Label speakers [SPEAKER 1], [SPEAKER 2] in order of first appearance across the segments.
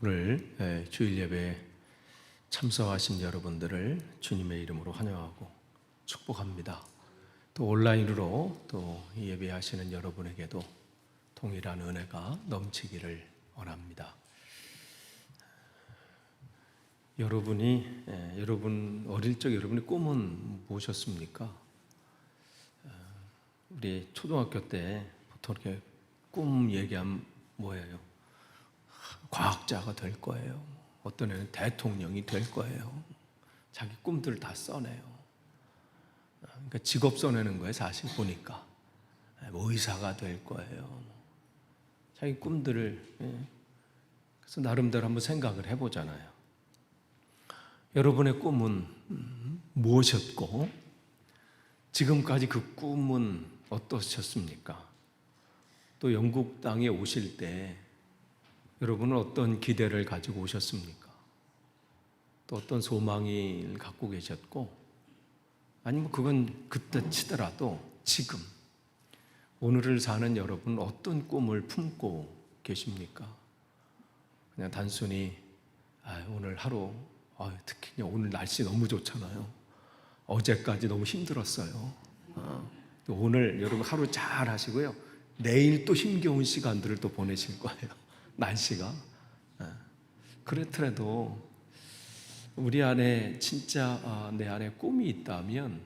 [SPEAKER 1] 오늘 주일 예배에 참석하신 여러분들을 주님의 이름으로 환영하고 축복합니다. 또 온라인으로 또 예배하시는 여러분에게도 동일한 은혜가 넘치기를 원합니다. 여러분 어릴 적 여러분의 꿈은 무엇이었습니까? 우리 초등학교 때 보통 이렇게 꿈 얘기하면 뭐예요? 과학자가 될 거예요. 어떤 애는 대통령이 될 거예요. 자기 꿈들을 다 써내요. 그러니까 직업 써내는 거예요. 사실 보니까 뭐 의사가 될 거예요. 자기 꿈들을 그래서 나름대로 한번 생각을 해보잖아요. 여러분의 꿈은 무엇이었고 지금까지 그 꿈은 어떠셨습니까? 또 영국 땅에 오실 때 여러분은 어떤 기대를 가지고 오셨습니까? 또 어떤 소망을 갖고 계셨고, 아니면 그건 그때 치더라도 지금 오늘을 사는 여러분은 어떤 꿈을 품고 계십니까? 그냥 단순히 오늘 하루, 특히 오늘 날씨 너무 좋잖아요. 어제까지 너무 힘들었어요. 또 오늘 여러분 하루 잘 하시고요. 내일 또 힘겨운 시간들을 또 보내실 거예요. 날씨가. 그렇더라도 우리 안에 진짜 내 안에 꿈이 있다면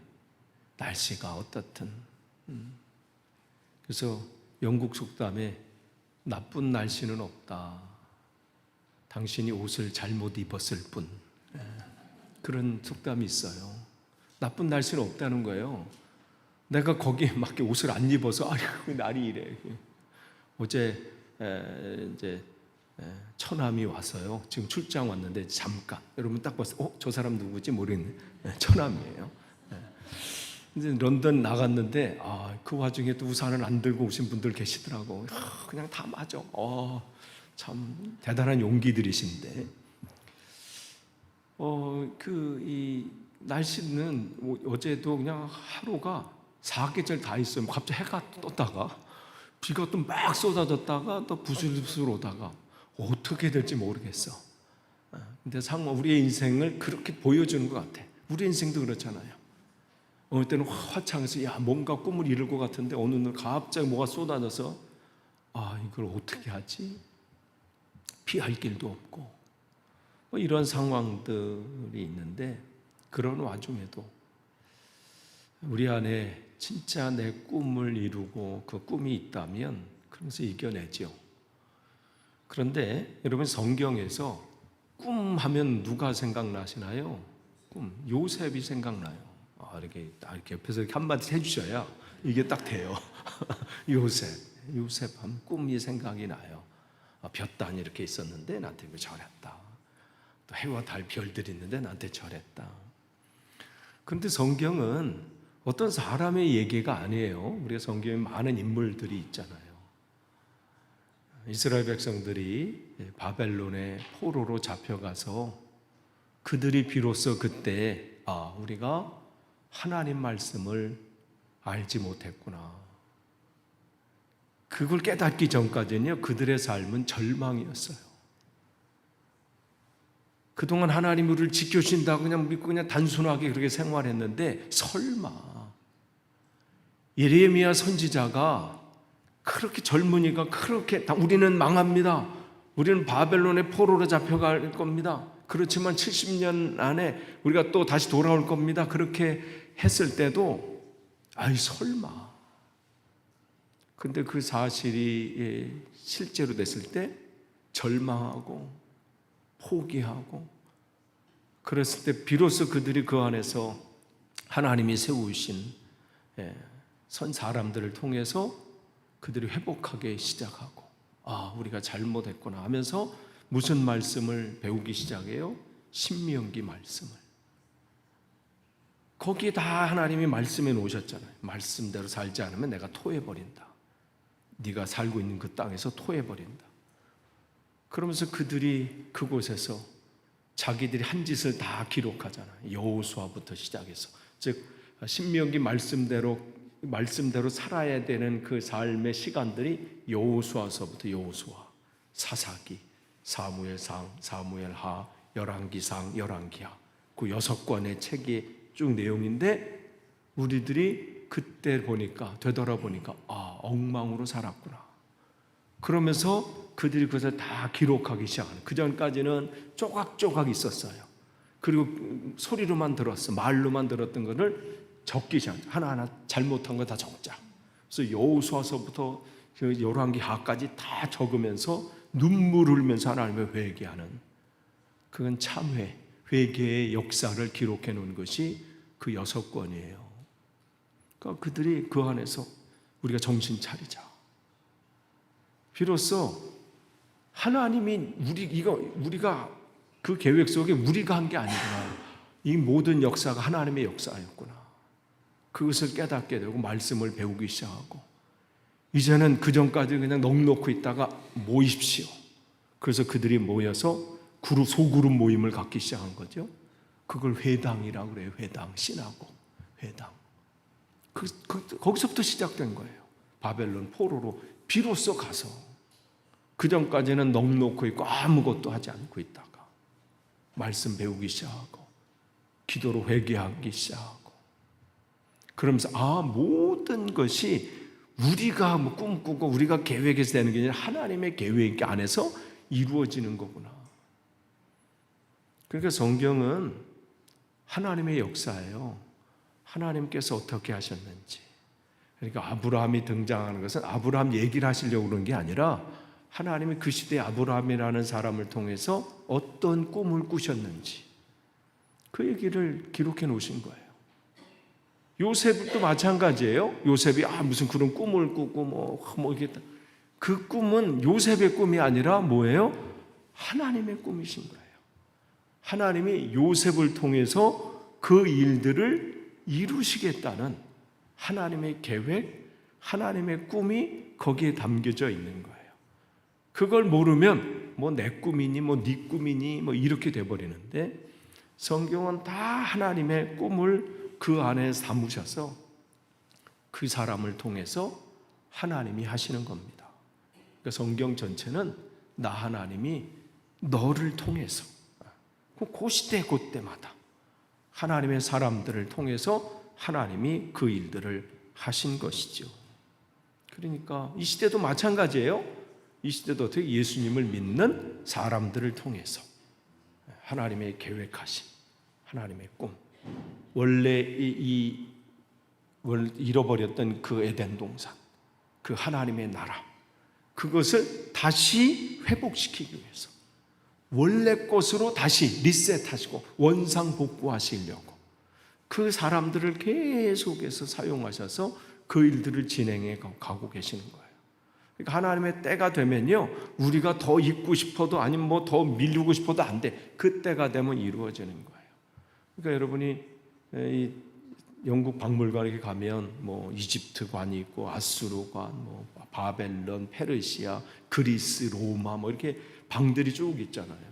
[SPEAKER 1] 날씨가 어떻든. 그래서 영국 속담에 나쁜 날씨는 없다. 당신이 옷을 잘못 입었을 뿐. 그런 속담이 있어요. 나쁜 날씨는 없다는 거예요. 내가 거기에 맞게 옷을 안 입어서 날이 이래. 어제 이제 처남이 와서요. 지금 출장 왔는데 잠깐 여러분 딱 봤어요. 저 사람 누구지 모르겠네. 처남이에요. 이제 런던 나갔는데 그 와중에 또 우산을 안 들고 오신 분들 계시더라고. 그냥 다 맞아. 참 대단한 용기들이신데. 이 날씨는 어제도 그냥 하루가 사계절 다 있어요. 갑자기 해가 떴다가 비가 또 막 쏟아졌다가 또 부슬부슬 오다가 어떻게 될지 모르겠어. 근데 우리의 인생을 그렇게 보여주는 것 같아. 우리 인생도 그렇잖아요. 어느 때는 화창해서 뭔가 꿈을 이룰 것 같은데 어느 날 갑자기 뭐가 쏟아져서 이걸 어떻게 하지? 피할 길도 없고 이런 상황들이 있는데 그런 와중에도 우리 안에 진짜 내 꿈을 이루고 그 꿈이 있다면 그러면서 이겨내죠. 그런데 여러분 성경에서 꿈 하면 누가 생각나시나요? 꿈, 요셉이 생각나요. 이렇게 옆에서 이렇게 한마디 해주셔야 이게 딱 돼요. 요셉 하면 꿈이 생각이 나요. 볕단 이렇게 있었는데 나한테 절했다. 또 해와 달 별들이 있는데 나한테 절했다. 그런데 성경은 어떤 사람의 얘기가 아니에요. 우리가 성경에 많은 인물들이 있잖아요. 이스라엘 백성들이 바벨론의 포로로 잡혀가서 그들이 비로소 그때 우리가 하나님 말씀을 알지 못했구나. 그걸 깨닫기 전까지는요, 그들의 삶은 절망이었어요. 그동안 하나님 우리를 지켜주신다고 그냥 믿고 그냥 단순하게 그렇게 생활했는데 설마 예레미야 선지자가 그렇게 젊은이가 그렇게 우리는 망합니다. 우리는 바벨론의 포로로 잡혀갈 겁니다. 그렇지만 70년 안에 우리가 또 다시 돌아올 겁니다. 그렇게 했을 때도 설마. 근데 그 사실이 실제로 됐을 때 절망하고 포기하고 그랬을 때 비로소 그들이 그 안에서 하나님이 세우신 선 사람들을 통해서 그들이 회복하기 시작하고 우리가 잘못했구나 하면서 무슨 말씀을 배우기 시작해요? 신명기 말씀을. 거기에 다 하나님이 말씀해 놓으셨잖아요. 말씀대로 살지 않으면 내가 토해버린다. 네가 살고 있는 그 땅에서 토해버린다. 그러면서 그들이 그곳에서 자기들이 한 짓을 다 기록하잖아요. 여호수아부터 시작해서. 즉 신명기 말씀대로 살아야 되는 그 삶의 시간들이 여호수아서부터 여호수아, 사사기, 사무엘상, 사무엘하, 열왕기상, 열왕기하, 그 6권의 책이 쭉 내용인데 우리들이 그때 보니까 되돌아보니까 엉망으로 살았구나. 그러면서 그들이 그것을 다 기록하기 시작하는. 그 전까지는 조각조각 있었어요. 그리고 소리로만 들었어, 말로만 들었던 것을 적기 시작. 하나하나 잘못한 거 다 적자. 그래서 여호수아서부터 열왕기하까지 다 적으면서 눈물 흘리면서 하나님을 회개하는, 그건 참회, 회개의 역사를 기록해 놓은 것이 그 6권이에요. 그러니까 그들이 그 안에서 우리가 정신 차리자. 비로소 하나님이 우리가 그 계획 속에 우리가 한 게 아니구나. 이 모든 역사가 하나님의 역사였구나. 그것을 깨닫게 되고 말씀을 배우기 시작하고, 이제는 그 전까지 그냥 넋놓고 있다가 모이십시오. 그래서 그들이 모여서 소그룹 모임을 갖기 시작한 거죠. 그걸 회당이라고 그래요. 회당, 신하고 회당. 거기서부터 시작된 거예요. 바벨론 포로로 비로소 가서, 그 전까지는 넋놓고 있고 아무것도 하지 않고 있다가 말씀 배우기 시작하고 기도로 회개하기 시작하고, 그러면서 모든 것이 우리가 꿈꾸고 우리가 계획해서 되는 게 아니라 하나님의 계획 안에서 이루어지는 거구나. 그러니까 성경은 하나님의 역사예요. 하나님께서 어떻게 하셨는지. 그러니까 아브라함이 등장하는 것은 아브라함 얘기를 하시려고 그런 게 아니라 하나님이 그 시대에 아브라함이라는 사람을 통해서 어떤 꿈을 꾸셨는지 그 얘기를 기록해 놓으신 거예요. 요셉도 마찬가지예요. 요셉이 무슨 그런 꿈을 꾸고 뭐 이게, 그 꿈은 요셉의 꿈이 아니라 뭐예요? 하나님의 꿈이신 거예요. 하나님이 요셉을 통해서 그 일들을 이루시겠다는 하나님의 계획, 하나님의 꿈이 거기에 담겨져 있는 거예요. 그걸 모르면 내 꿈이니 네 꿈이니 이렇게 돼버리는데, 성경은 다 하나님의 꿈을 그 안에 담으셔서 그 사람을 통해서 하나님이 하시는 겁니다. 그러니까 성경 전체는 나 하나님이 너를 통해서 그 시대 그때마다 하나님의 사람들을 통해서 하나님이 그 일들을 하신 것이죠. 그러니까 이 시대도 마찬가지예요. 이 시대도 어떻게 예수님을 믿는 사람들을 통해서 하나님의 계획하신 하나님의 꿈, 원래 잃어버렸던 그 에덴 동산, 그 하나님의 나라, 그것을 다시 회복시키기 위해서 원래 것으로 다시 리셋하시고 원상복구하시려고 그 사람들을 계속해서 사용하셔서 그 일들을 진행해 가고 계시는 거예요. 그러니까 하나님의 때가 되면요, 우리가 더 잊고 싶어도 아니면 더 미루고 싶어도 안 돼. 그 때가 되면 이루어지는 거예요. 그러니까 여러분이 이 영국 박물관에 가면 이집트관이 있고 아수르관, 바벨론, 페르시아, 그리스, 로마 이렇게 방들이 쭉 있잖아요.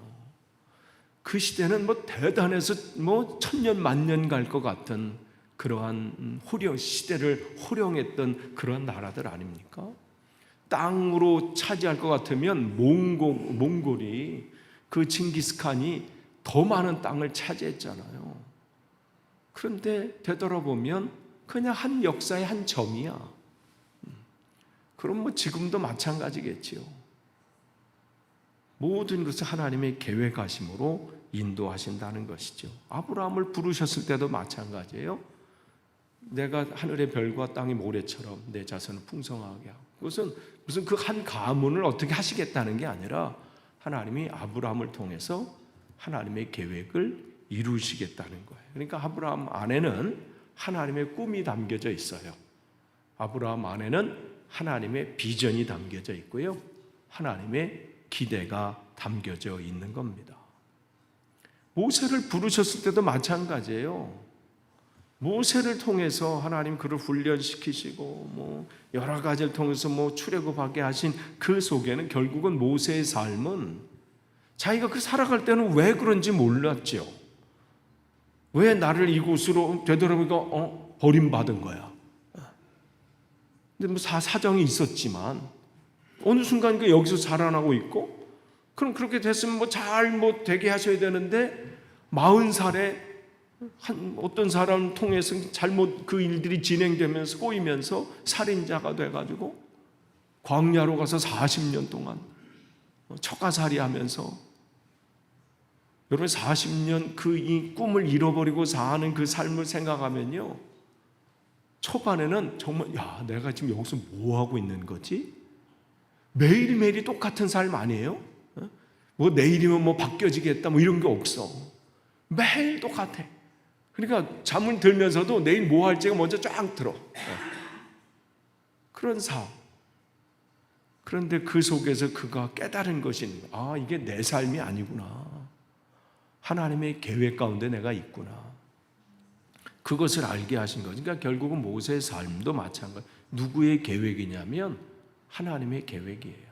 [SPEAKER 1] 그 시대는 대단해서 천년 만년 갈 것 같은 그러한 시대를 호령했던 그런 나라들 아닙니까? 땅으로 차지할 것 같으면 몽골이, 그 징기스칸이 더 많은 땅을 차지했잖아요. 그런데 되돌아보면 그냥 한 역사의 한 점이야. 그럼 지금도 마찬가지겠지요. 모든 것을 하나님의 계획하심으로 인도하신다는 것이죠. 아브라함을 부르셨을 때도 마찬가지예요. 내가 하늘의 별과 땅의 모래처럼 내 자손을 풍성하게 하고, 그것은 무슨 그 한 가문을 어떻게 하시겠다는 게 아니라 하나님이 아브라함을 통해서 하나님의 계획을 이루시겠다는 거예요. 그러니까 아브라함 안에는 하나님의 꿈이 담겨져 있어요. 아브라함 안에는 하나님의 비전이 담겨져 있고요, 하나님의 기대가 담겨져 있는 겁니다. 모세를 부르셨을 때도 마찬가지예요. 모세를 통해서 하나님 그를 훈련시키시고 여러 가지를 통해서 출애굽하게 하신 그 속에는 결국은 모세의 삶은 자기가 살아갈 때는 왜 그런지 몰랐죠. 왜 나를 이곳으로 되돌아보니까 버림받은 거야. 근데 사정이 있었지만 어느 순간 여기서 자라나고 있고, 그럼 그렇게 됐으면 잘 되게 하셔야 되는데 40살에 어떤 사람을 통해서 잘못 그 일들이 진행되면서 꼬이면서 살인자가 돼가지고 광야로 가서 40년 동안 처가살이 하면서, 여러분 40년 이 꿈을 잃어버리고 사는 그 삶을 생각하면요, 초반에는 정말 내가 지금 여기서 뭐 하고 있는 거지? 매일매일이 똑같은 삶 아니에요? 내일이면 바뀌어지겠다 이런 게 없어. 매일 똑같아. 그러니까 잠을 들면서도 내일 뭐 할지가 먼저 쫙 들어. 그런 삶. 그런데 그 속에서 그가 깨달은 것이, 이게 내 삶이 아니구나. 하나님의 계획 가운데 내가 있구나. 그것을 알게 하신 거죠. 그러니까 결국은 모세의 삶도 마찬가지. 누구의 계획이냐면 하나님의 계획이에요.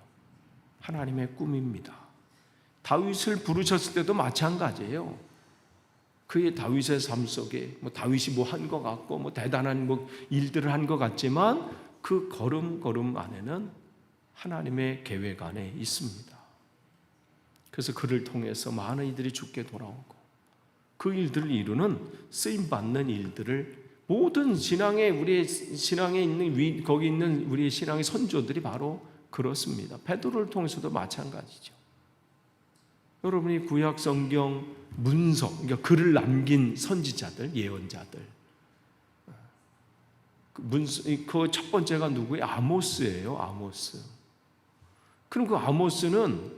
[SPEAKER 1] 하나님의 꿈입니다. 다윗을 부르셨을 때도 마찬가지예요. 그의 다윗의 삶 속에 다윗이 한 것 같고 대단한 일들을 한 것 같지만 그 걸음걸음 안에는 하나님의 계획 안에 있습니다. 그래서 그를 통해서 많은 이들이 죽게 돌아오고 그 일들을 이루는 쓰임받는 일들을 모든 우리의 신앙에 있는 거기 있는 우리의 신앙의 선조들이 바로 그렇습니다. 베드로를 통해서도 마찬가지죠. 여러분이 구약 성경 문서, 그러니까 글을 남긴 선지자들, 예언자들, 그 첫 번째가 누구예요? 아모스예요. 아모스. 그럼 그 아모스는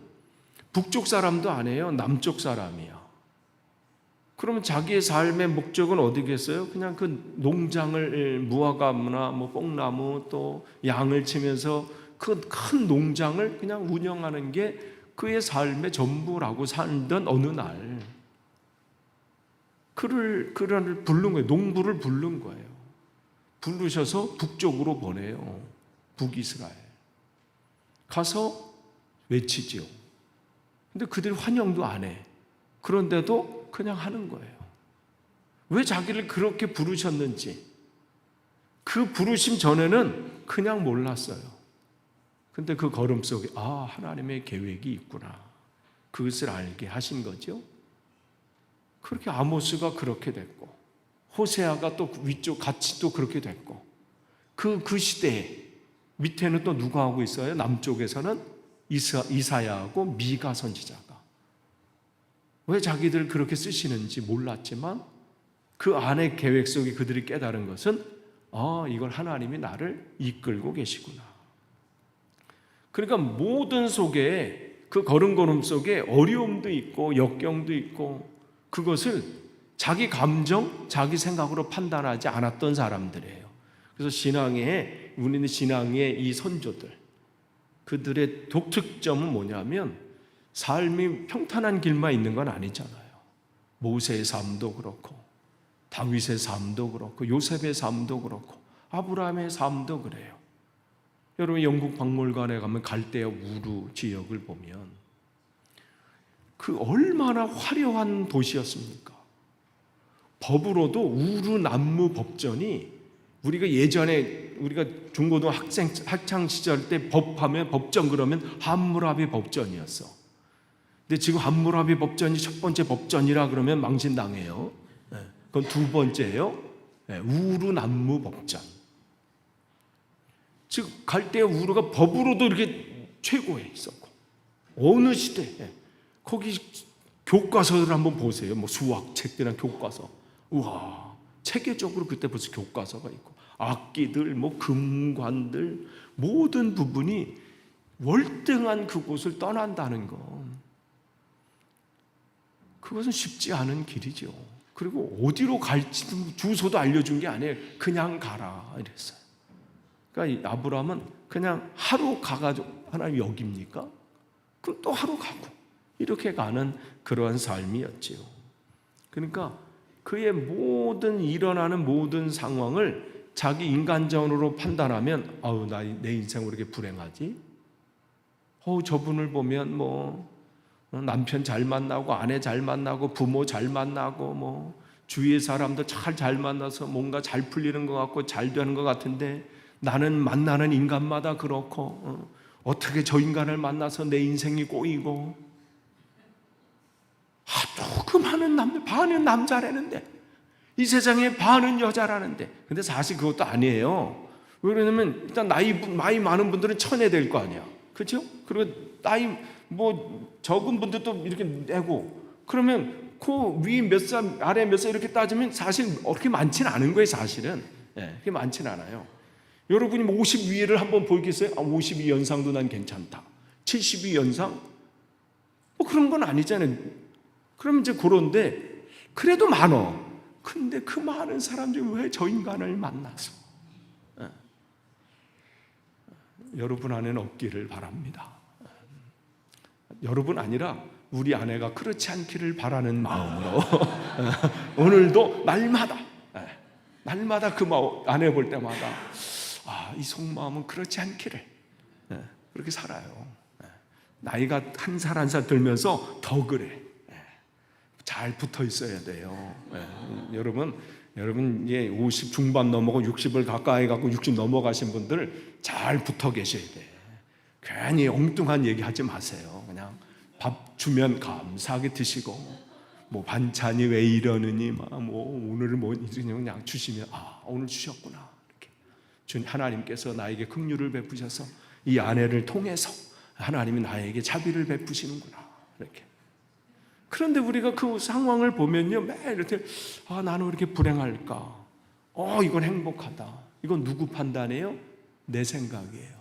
[SPEAKER 1] 북쪽 사람도 아니에요. 남쪽 사람이야. 그러면 자기의 삶의 목적은 어디겠어요? 그냥 그 농장을, 무화과나 뽕나무 또 양을 치면서 그 큰 농장을 그냥 운영하는 게 그의 삶의 전부라고 살던 어느 날 그를 부른 거예요. 농부를 부른 거예요. 부르셔서 북쪽으로 보내요. 북이스라엘. 가서 외치지요. 근데 그들이 환영도 안 해. 그런데도 그냥 하는 거예요. 왜 자기를 그렇게 부르셨는지, 그 부르심 전에는 그냥 몰랐어요. 근데 그 걸음 속에 하나님의 계획이 있구나, 그것을 알게 하신 거죠. 그렇게 아모스가 그렇게 됐고 호세아가 또 위쪽 같이 또 그렇게 됐고 그 시대에 밑에는 또 누가 하고 있어요? 남쪽에서는 이사야하고 미가 선지자가. 왜 자기들 그렇게 쓰시는지 몰랐지만 그 안의 계획 속에 그들이 깨달은 것은 이걸 하나님이 나를 이끌고 계시구나. 그러니까 모든 속에, 그 걸음걸음 속에 어려움도 있고 역경도 있고 그것을 자기 감정, 자기 생각으로 판단하지 않았던 사람들이에요. 그래서 우리는 신앙의 이 선조들, 그들의 독특점은 뭐냐면 삶이 평탄한 길만 있는 건 아니잖아요. 모세의 삶도 그렇고 다윗의 삶도 그렇고 요셉의 삶도 그렇고 아브라함의 삶도 그래요. 여러분 영국 박물관에 가면 갈대아 우루 지역을 보면 그 얼마나 화려한 도시였습니까? 법으로도 우루 남무 법전이, 우리가 예전에 우리가 중고등 학창 시절 때 법하면 법전 그러면 함무라비 법전이었어. 근데 지금 함무라비 법전이 첫 번째 법전이라 그러면 망신당해요. 그건 두 번째예요. 우루 남무 법전. 즉 갈대아 우루가 법으로도 이렇게 최고에 있었고 어느 시대에 거기 교과서를 한번 보세요. 수학책이나 교과서. 우와, 체계적으로 그때 벌써 교과서가 있고 악기들, 금관들 모든 부분이 월등한 그곳을 떠난다는 것, 그것은 쉽지 않은 길이죠. 그리고 어디로 갈지도 주소도 알려준 게 아니에요. 그냥 가라 이랬어요. 그러니까 아브라함은 그냥 하루 가가지고 하나님 여기입니까? 그럼 또 하루 가고 이렇게 가는 그러한 삶이었지요. 그러니까 그의 일어나는 모든 상황을 자기 인간적으로 판단하면 내 인생 왜 이렇게 불행하지? 저분을 보면 남편 잘 만나고 아내 잘 만나고 부모 잘 만나고 주위의 사람도 잘 만나서 뭔가 잘 풀리는 것 같고 잘 되는 것 같은데 나는 만나는 인간마다 그렇고 어떻게 저 인간을 만나서 내 인생이 꼬이고 그 많은 남들, 반은 남자라는데, 이 세상에 반은 여자라는데. 근데 사실 그것도 아니에요. 왜냐면 일단 나이 많은 분들은 천외될 거 아니야, 그렇죠? 그리고 나이 뭐 적은 분들도 이렇게 내고, 그러면 그 위 몇 살, 아래 몇 살 이렇게 따지면 사실 그렇게 많지는 않은 거예요, 사실은. 그렇게 많지는 않아요. 여러분이 뭐 50 위를 한번 보겠어요? 52 연상도 난 괜찮다. 72 연상? 뭐 그런 건 아니잖아요. 그럼 이제 그런데 그래도 많어. 근데 그 많은 사람들이 왜 저 인간을 만나서 여러분 안에는 없기를 바랍니다. 여러분 아니라 우리 아내가 그렇지 않기를 바라는 마음으로 오늘도 날마다 그 아내 볼 때마다 이 속마음은 그렇지 않기를 그렇게 살아요. 나이가 한 살 한 살 들면서 더 그래. 잘 붙어 있어야 돼요. 여러분 50 중반 넘어가고 60을 가까이 갖고 60 넘어가신 분들 잘 붙어 계셔야 돼. 괜히 엉뚱한 얘기 하지 마세요. 그냥 밥 주면 감사하게 드시고, 뭐 반찬이 왜 이러느니, 뭐 오늘 뭐 그냥 주시면 오늘 주셨구나, 이렇게 하나님께서 나에게 긍휼을 베푸셔서 이 아내를 통해서 하나님이 나에게 자비를 베푸시는구나, 이렇게. 그런데 우리가 그 상황을 보면요, 매일 이렇게 나는 왜 이렇게 불행할까? 이건 행복하다. 이건 누구 판단이에요? 내 생각이에요.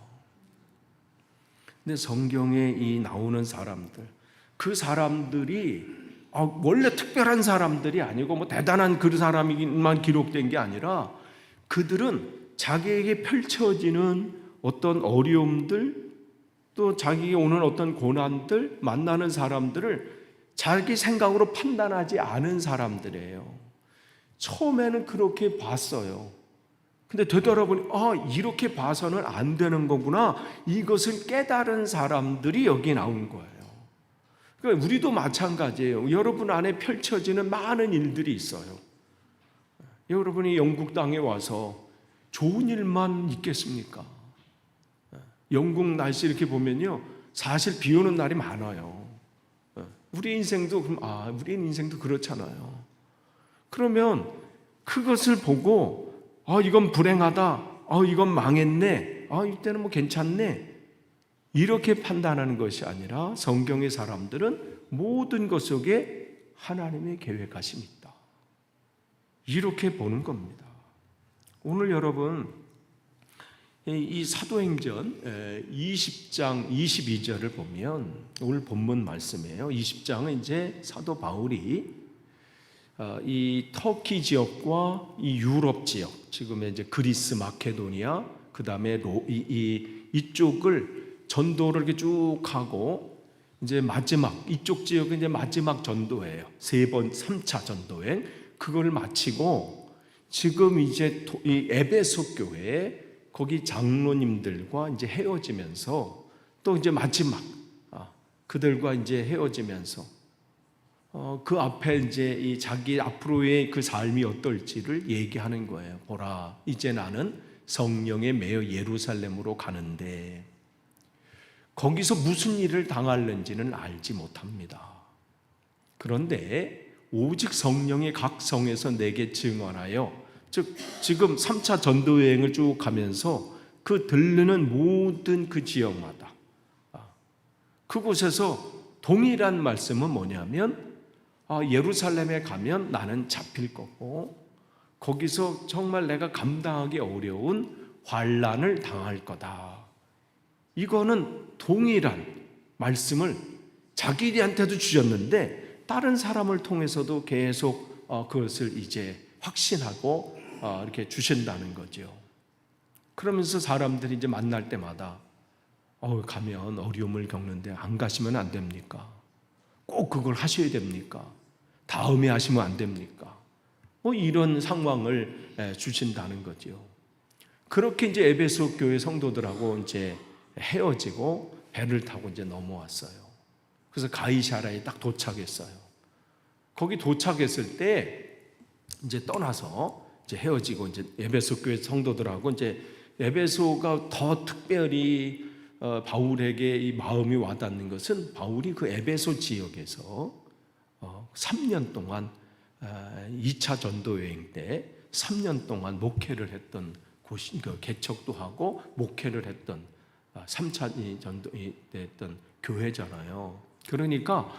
[SPEAKER 1] 근데 성경에 이 나오는 사람들, 그 사람들이 원래 특별한 사람들이 아니고 뭐 대단한 그 사람만 기록된 게 아니라, 그들은 자기에게 펼쳐지는 어떤 어려움들, 또 자기에게 오는 어떤 고난들, 만나는 사람들을 자기 생각으로 판단하지 않은 사람들이에요. 처음에는 그렇게 봤어요. 근데 되돌아보니 이렇게 봐서는 안 되는 거구나, 이것을 깨달은 사람들이 여기 나온 거예요. 그러니까 우리도 마찬가지예요. 여러분 안에 펼쳐지는 많은 일들이 있어요. 여러분이 영국 땅에 와서 좋은 일만 있겠습니까? 영국 날씨 이렇게 보면요, 사실 비 오는 날이 많아요. 우리 인생도 그렇잖아요. 그러면 그것을 보고 이건 불행하다, 이건 망했네, 이때는 뭐 괜찮네, 이렇게 판단하는 것이 아니라 성경의 사람들은 모든 것 속에 하나님의 계획하심이 있다, 이렇게 보는 겁니다. 오늘 여러분 이 사도행전 20장 22절을 보면 오늘 본문 말씀이에요. 20장은 이제 사도 바울이 이 터키 지역과 이 유럽 지역, 지금의 이제 그리스, 마케도니아, 그 다음에 이쪽을 전도를 이렇게 쭉 하고, 이제 마지막 이쪽 지역은 이제 마지막 전도예요. 3차 전도행, 그걸 마치고 지금 이제 이 에베소 교회 거기 장로님들과 이제 헤어지면서, 또 이제 마지막 그들과 이제 헤어지면서 그 앞에 이제 이 자기 앞으로의 그 삶이 어떨지를 얘기하는 거예요. 보라, 이제 나는 성령에 매여 예루살렘으로 가는데 거기서 무슨 일을 당할는지는 알지 못합니다. 그런데 오직 성령이 각 성에서 내게 증언하여, 즉 지금 3차 전도 여행을 쭉 가면서 그 들르는 모든 그 지역마다 그곳에서 동일한 말씀은 뭐냐면, 예루살렘에 가면 나는 잡힐 거고 거기서 정말 내가 감당하기 어려운 환난을 당할 거다. 이거는 동일한 말씀을 자기한테도 주셨는데 다른 사람을 통해서도 계속 그것을 이제 확신하고 이렇게 주신다는 거죠. 그러면서 사람들이 이제 만날 때마다 가면 어려움을 겪는데 안 가시면 안 됩니까? 꼭 그걸 하셔야 됩니까? 다음에 하시면 안 됩니까? 이런 상황을 주신다는 거죠. 그렇게 이제 에베소 교회 성도들하고 이제 헤어지고 배를 타고 이제 넘어왔어요. 그래서 가이사라에 딱 도착했어요. 거기 도착했을 때 이제 떠나서 이제 헤어지고, 이제 에베소 교회 성도들하고 이제 에베소가 더 특별히 바울에게 이 마음이 와닿는 것은, 바울이 그 에베소 지역에서 3년 동안 2차 전도 여행 때 3년 동안 목회를 했던 곳이 개척도 하고 목회를 했던 3차 전도 때 했던 교회잖아요. 그러니까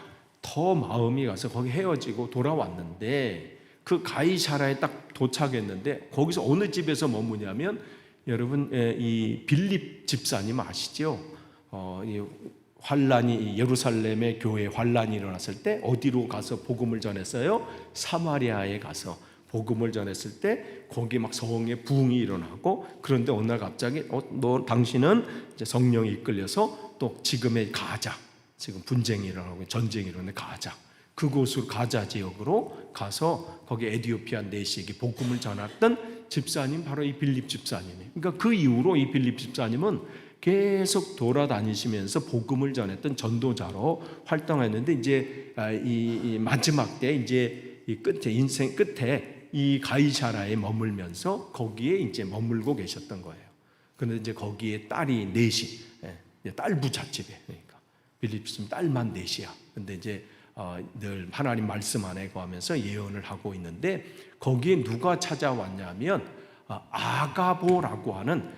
[SPEAKER 1] 더 마음이 가서 거기 헤어지고 돌아왔는데 그 가이사라에 딱 도착했는데 거기서 어느 집에서 머무냐면 여러분 이 빌립 집사님 아시죠? 이 환란이 예루살렘의 교회 환란이 일어났을 때 어디로 가서 복음을 전했어요? 사마리아에 가서 복음을 전했을 때 거기 막 성에 부흥이 일어나고 그런데 어느 날 갑자기 너 당신은 이제 성령이 이끌려서 또 지금의 가자 지금 분쟁이 일어나고 전쟁이 일어나는 가자 그곳으로 가자 지역으로 가서 거기 에디오피아 내시에게 복음을 전했던 집사님 바로 이 빌립 집사님이에요. 그러니까 그 이후로 이 빌립 집사님은 계속 돌아다니시면서 복음을 전했던 전도자로 활동했는데 이제 이 마지막 때 이제 이 끝에 인생 끝에 이 가이사라에 머물면서 거기에 이제 머물고 계셨던 거예요. 그런데 이제 거기에 딸이 넷이 딸 부잣집에 그러니까 빌립 집사님 딸만 넷이야. 근데 이제 늘 하나님 말씀 안에 거하면서 예언을 하고 있는데 거기에 누가 찾아왔냐면 아가보라고 하는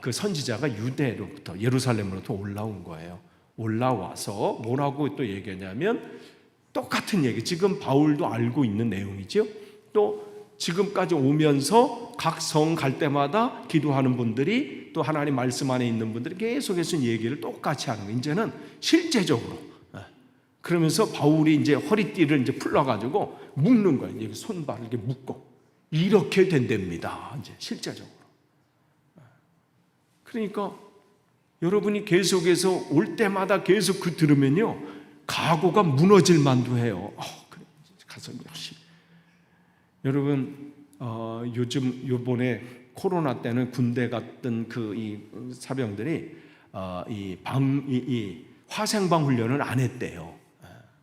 [SPEAKER 1] 그 선지자가 유대로부터 예루살렘으로부터 올라온 거예요. 올라와서 뭐라고 또 얘기하냐면 똑같은 얘기 지금 바울도 알고 있는 내용이죠. 또 지금까지 오면서 각 성 갈 때마다 기도하는 분들이 또 하나님 말씀 안에 있는 분들이 계속해서 얘기를 똑같이 하는 거예요. 이제는 실제적으로 그러면서 바울이 이제 허리띠를 이제 풀러가지고 묶는 거예요. 이렇게 손발을 이렇게 묶고 이렇게 된답니다. 이제 실제적으로. 그러니까 여러분이 계속해서 올 때마다 계속 그 들으면요 각오가 무너질 만도 해요. 그래 가서 역시 여러분 요즘 요번에 코로나 때는 군대 갔던 그 이 사병들이 이 화생방 훈련을 안 했대요.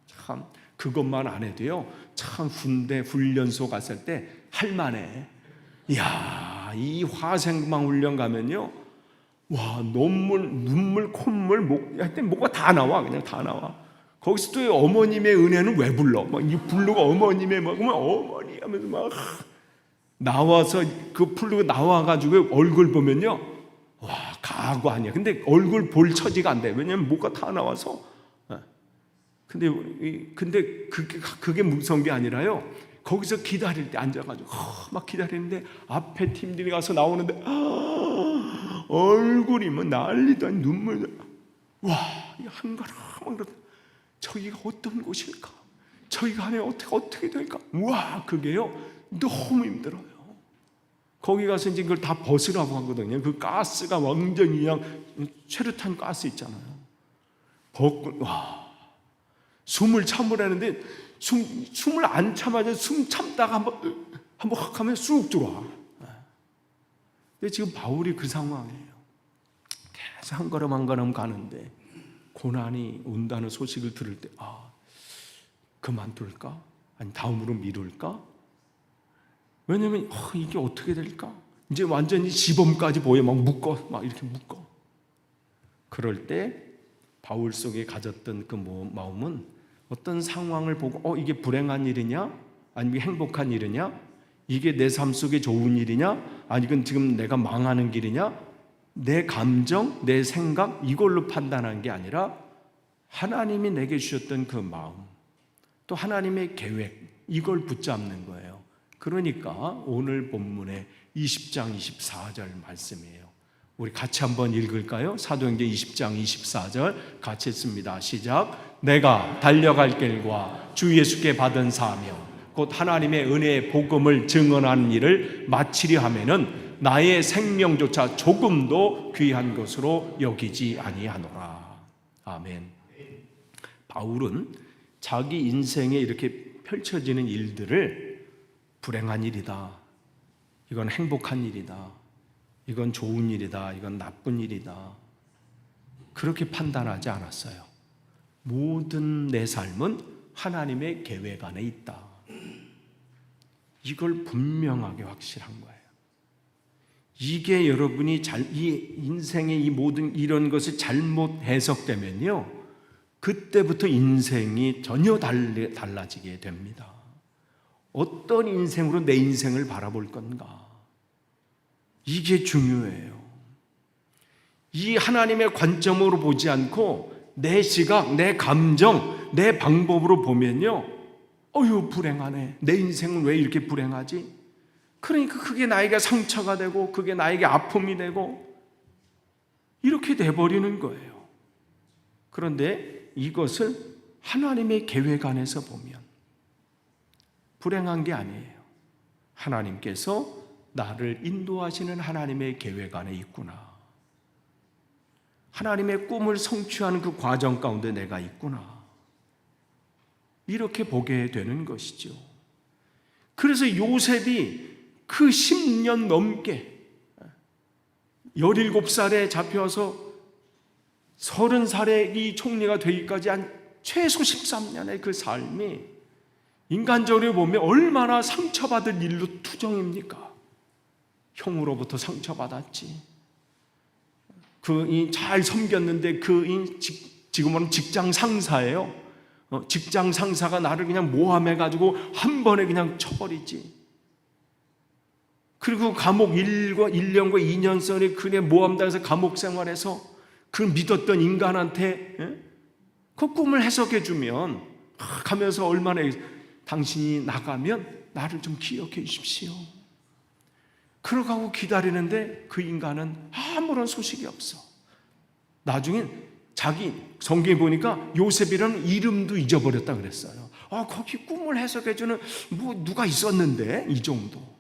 [SPEAKER 1] 참 그것만 안 해도요 참 군대 훈련소 갔을 때 할만해. 이야 이 화생방 훈련 가면요 와 눈물 콧물 하여튼 뭐가 다 나와 그냥 다 나와. 거기서 또 어머님의 은혜는 왜 불러? 막 이 부르고 어머님의 막 어머니 하면서 막 나와서 그 부르고 나와가지고 얼굴 보면요 와 가고 아니야. 근데 얼굴 볼 처지가 안 돼. 왜냐면 뭐가 다 나와서. 근데 그게 무서운 게 아니라요. 거기서 기다릴 때 앉아가지고 막 기다리는데 앞에 팀들이 가서 나오는데 얼굴이 뭐 난리도 아니 눈물 와 한가람 저기가 어떤 곳일까? 저기가 하면 어떻게 될까? 와 그게요 너무 힘들어요. 거기 가서 이제 그걸 다 벗으라고 하거든요. 그 가스가 완전히 그냥 최루탄 가스 있잖아요. 벗고 와 숨을 참으라는데 숨을 안 참아서 숨 참다가 한번 확 하면 쑥 들어와. 근데 지금 바울이 그 상황이에요. 계속 한 걸음 한 걸음 가는데 고난이 온다는 소식을 들을 때 그만둘까? 아니 다음으로 미룰까? 왜냐면 이게 어떻게 될까? 이제 완전히 시범까지 보여 막 이렇게 묶어. 그럴 때 바울 속에 가졌던 그 마음은 어떤 상황을 보고 이게 불행한 일이냐? 아니면 행복한 일이냐? 이게 내 삶 속에 좋은 일이냐? 아니면 지금 내가 망하는 길이냐? 내 감정, 내 생각 이걸로 판단한 게 아니라 하나님이 내게 주셨던 그 마음 또 하나님의 계획 이걸 붙잡는 거예요. 그러니까 오늘 본문의 20장 24절 말씀이에요. 우리 같이 한번 읽을까요? 사도행전 20장 24절 같이 읽습니다. 시작. 내가 달려갈 길과 주 예수께 받은 사명 곧 하나님의 은혜의 복음을 증언하는 일을 마치려 하면은 나의 생명조차 조금도 귀한 것으로 여기지 아니하노라. 아멘. 바울은 자기 인생에 이렇게 펼쳐지는 일들을 불행한 일이다, 이건 행복한 일이다, 이건 좋은 일이다, 이건 나쁜 일이다 그렇게 판단하지 않았어요. 모든 내 삶은 하나님의 계획 안에 있다. 이걸 분명하게 확실한 거예요. 이게 여러분이 이 인생의 이 모든 이런 것이 잘못 해석되면요 그때부터 인생이 전혀 달라지게 됩니다. 어떤 인생으로 내 인생을 바라볼 건가? 이게 중요해요. 이 하나님의 관점으로 보지 않고 내 시각, 내 감정, 내 방법으로 보면요, 어휴 불행하네, 내 인생은 왜 이렇게 불행하지? 그러니까 그게 나에게 상처가 되고 그게 나에게 아픔이 되고 이렇게 돼버리는 거예요. 그런데 이것을 하나님의 계획 안에서 보면 불행한 게 아니에요. 하나님께서 나를 인도하시는 하나님의 계획 안에 있구나. 하나님의 꿈을 성취하는 그 과정 가운데 내가 있구나. 이렇게 보게 되는 것이죠. 그래서 요셉이 그 10년 넘게 17살에 잡혀서 30살에 이 총리가 되기까지 한 최소 13년의 그 삶이 인간적으로 보면 얼마나 상처받을 일로 투정입니까? 형으로부터 상처받았지. 잘 섬겼는데 지금은 직장 상사예요. 직장 상사가 나를 그냥 모함해가지고 한 번에 그냥 쳐버리지. 그리고 감옥 1년과 2년선에 그네 모함당해서 감옥 생활해서 그 믿었던 인간한테 그 꿈을 해석해주면 가면서 얼마나 당신이 나가면 나를 좀 기억해 주십시오. 그러고 기다리는데 그 인간은 아무런 소식이 없어. 나중엔 자기 성경에 보니까 요셉이라는 이름도 잊어버렸다 그랬어요. 거기 꿈을 해석해주는 누가 있었는데 이 정도.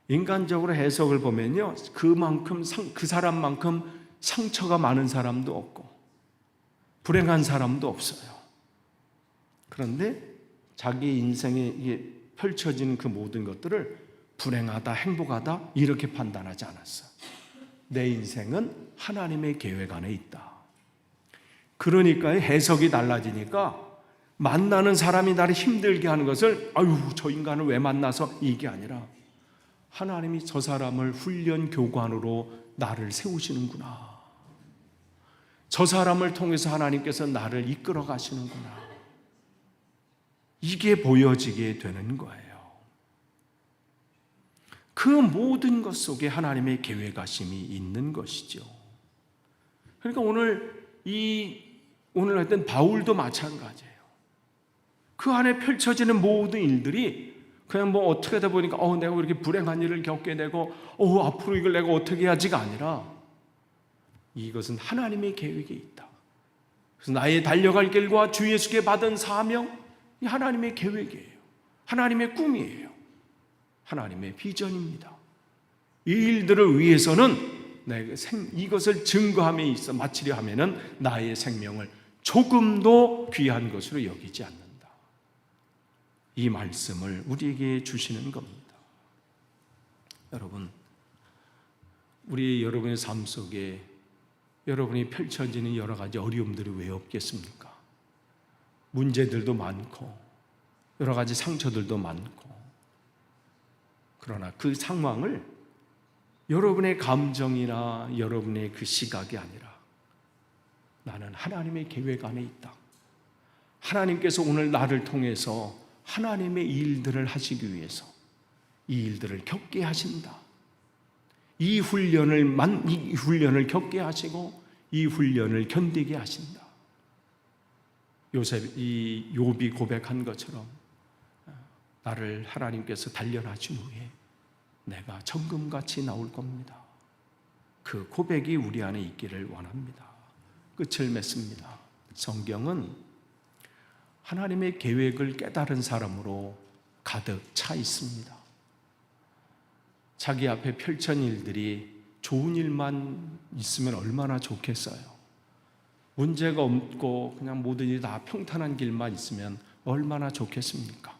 [SPEAKER 1] 인간적으로 해석을 보면요, 그 사람만큼 상처가 많은 사람도 없고 불행한 사람도 없어요. 그런데 자기 인생에 펼쳐지는 그 모든 것들을 불행하다, 행복하다 이렇게 판단하지 않았어. 내 인생은 하나님의 계획 안에 있다. 그러니까 해석이 달라지니까 만나는 사람이 나를 힘들게 하는 것을 저 인간을 왜 만나서 이게 아니라 하나님이 저 사람을 훈련 교관으로 나를 세우시는구나. 저 사람을 통해서 하나님께서 나를 이끌어 가시는구나. 이게 보여지게 되는 거예요. 그 모든 것 속에 하나님의 계획하심이 있는 것이죠. 그러니까 오늘 했던 바울도 마찬가지예요. 그 안에 펼쳐지는 모든 일들이 그냥 어떻게 하다 보니까 내가 왜 이렇게 불행한 일을 겪게 되고 앞으로 이걸 내가 어떻게 해야지가 아니라 이것은 하나님의 계획에 있다. 그래서 나의 달려갈 길과 주 예수께 받은 사명, 이 하나님의 계획이에요. 하나님의 꿈이에요. 하나님의 비전입니다. 이 일들을 위해서는 내가 이것을 증거함에 있어 마치려 하면은 나의 생명을 조금도 귀한 것으로 여기지 않는다. 이 말씀을 우리에게 주시는 겁니다. 여러분, 여러분의 삶 속에 여러분이 펼쳐지는 여러 가지 어려움들이 왜 없겠습니까? 문제들도 많고 여러 가지 상처들도 많고, 그러나 그 상황을 여러분의 감정이나 여러분의 그 시각이 아니라 나는 하나님의 계획 안에 있다. 하나님께서 오늘 나를 통해서 하나님의 일들을 하시기 위해서 이 일들을 겪게 하신다. 이 훈련을 겪게 하시고 이 훈련을 견디게 하신다. 욥이 고백한 것처럼 나를 하나님께서 단련하신 후에 내가 정금같이 나올 겁니다. 그 고백이 우리 안에 있기를 원합니다. 끝을 맺습니다. 성경은 하나님의 계획을 깨달은 사람으로 가득 차 있습니다. 자기 앞에 펼쳐진 일들이 좋은 일만 있으면 얼마나 좋겠어요. 문제가 없고 그냥 모든 일이 다 평탄한 길만 있으면 얼마나 좋겠습니까?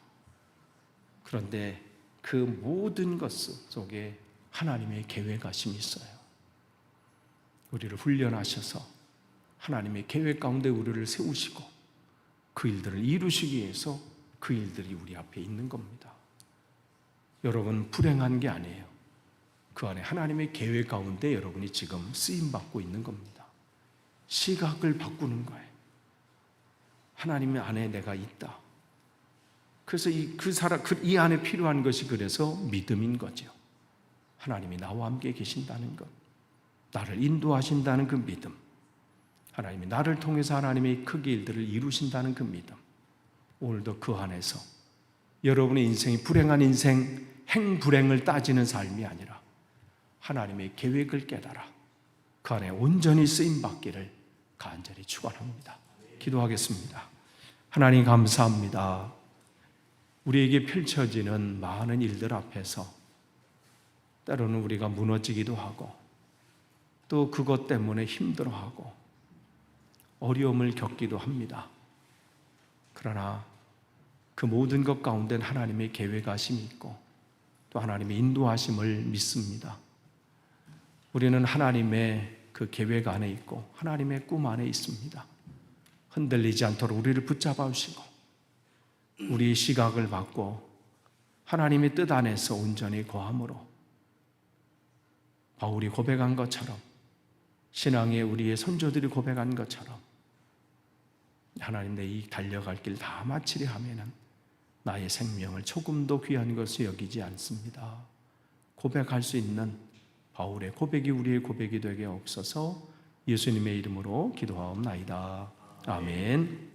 [SPEAKER 1] 그런데 그 모든 것 속에 하나님의 계획하심이 있어요. 우리를 훈련하셔서 하나님의 계획 가운데 우리를 세우시고 그 일들을 이루시기 위해서 그 일들이 우리 앞에 있는 겁니다. 여러분, 불행한 게 아니에요. 그 안에 하나님의 계획 가운데 여러분이 지금 쓰임받고 있는 겁니다. 시각을 바꾸는 거예요. 하나님의 안에 내가 있다. 그래서 이 안에 필요한 것이 그래서 믿음인 거죠. 하나님이 나와 함께 계신다는 것, 나를 인도하신다는 그 믿음, 하나님이 나를 통해서 하나님의 크게 일들을 이루신다는 그 믿음, 오늘도 그 안에서 여러분의 인생이 불행한 인생, 행불행을 따지는 삶이 아니라 하나님의 계획을 깨달아 그 안에 온전히 쓰임받기를 간절히 축원합니다. 기도하겠습니다. 하나님 감사합니다. 우리에게 펼쳐지는 많은 일들 앞에서 때로는 우리가 무너지기도 하고 또 그것 때문에 힘들어하고 어려움을 겪기도 합니다. 그러나 그 모든 것 가운데는 하나님의 계획하심이 있고 또 하나님의 인도하심을 믿습니다. 우리는 하나님의 그 계획 안에 있고 하나님의 꿈 안에 있습니다. 흔들리지 않도록 우리를 붙잡아 주시고 우리의 시각을 받고 하나님의 뜻 안에서 온전히 거함으로 바울이 고백한 것처럼 신앙의 우리의 선조들이 고백한 것처럼 하나님 내 이 달려갈 길 다 마치려 하면은 나의 생명을 조금도 귀한 것을 여기지 않습니다. 고백할 수 있는 바울의 고백이 우리의 고백이 되게 없어서 예수님의 이름으로 기도하옵나이다. 아멘.